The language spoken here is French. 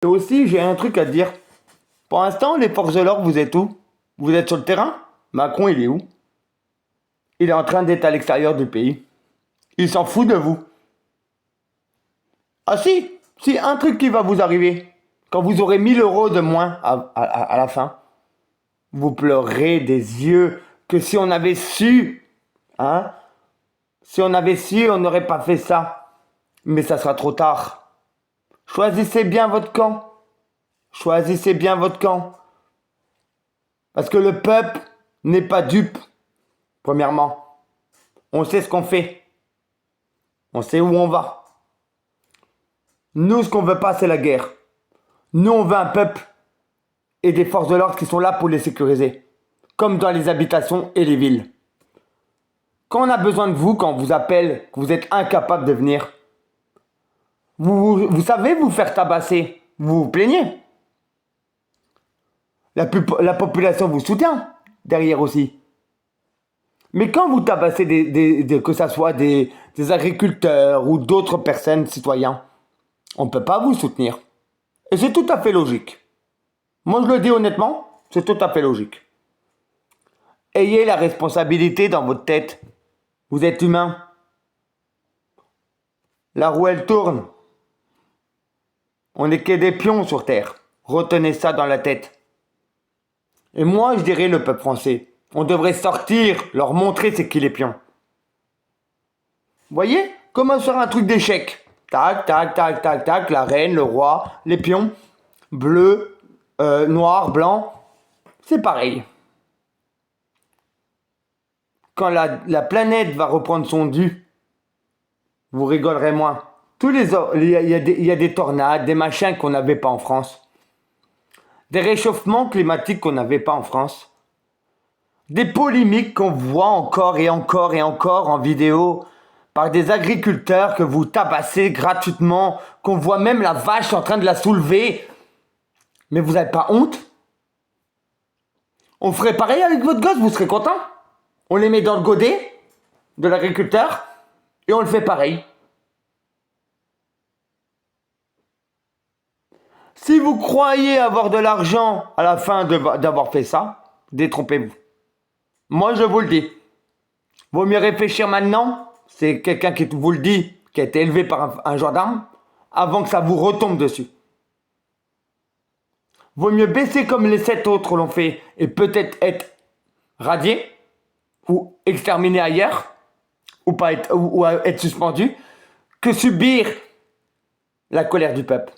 Et aussi, j'ai un truc à te dire. Pour l'instant, les forces de l'ordre, vous êtes où? Vous êtes sur le terrain? Macron, il est où? Il est en train d'être à l'extérieur du pays. Il s'en fout de vous. Ah si, un truc qui va vous arriver. Quand vous aurez 1 000 € de moins à la fin, vous pleurerez des yeux que si on avait su, hein, si on avait su, on n'aurait pas fait ça. Mais ça sera trop tard. Choisissez bien votre camp. Choisissez bien votre camp. Parce que le peuple n'est pas dupe, premièrement. On sait ce qu'on fait. On sait où on va. Nous, ce qu'on veut pas, c'est la guerre. Nous, on veut un peuple et des forces de l'ordre qui sont là pour les sécuriser. Comme dans les habitations et les villes. Quand on a besoin de vous, quand on vous appelle, que vous êtes incapable de venir, vous savez vous faire tabasser. Vous vous plaignez. La population vous soutient derrière aussi. Mais quand vous tabassez que ce soit des agriculteurs ou d'autres personnes, citoyens, on ne peut pas vous soutenir. Et c'est tout à fait logique. Moi, je le dis honnêtement, c'est tout à fait logique. Ayez la responsabilité dans votre tête. Vous êtes humain. La roue, elle tourne. On n'est que des pions sur Terre. Retenez ça dans la tête. Et moi, je dirais le peuple français. On devrait sortir, leur montrer c'est qui les pions. Voyez? Comment faire un truc d'échec? Tac, tac, tac, tac, tac, la reine, le roi, les pions. Bleu, noir, blanc. C'est pareil. Quand la planète va reprendre son dû, vous rigolerez moins. Il y a des tornades, des machins qu'on n'avait pas en France. Des réchauffements climatiques qu'on n'avait pas en France. Des polémiques qu'on voit encore et encore et encore en vidéo par des agriculteurs que vous tabassez gratuitement, qu'on voit même la vache en train de la soulever. Mais vous n'avez pas honte? On ferait pareil avec votre gosse, vous serez content? On les met dans le godet de l'agriculteur et on le fait pareil. Si vous croyez avoir de l'argent à la fin d'avoir fait ça, détrompez-vous. Moi, je vous le dis. Vaut mieux réfléchir maintenant, c'est quelqu'un qui vous le dit, qui a été élevé par un gendarme, avant que ça vous retombe dessus. Vaut mieux baisser comme les 7 autres l'ont fait et peut-être être radié ou exterminé ailleurs ou être suspendu que subir la colère du peuple.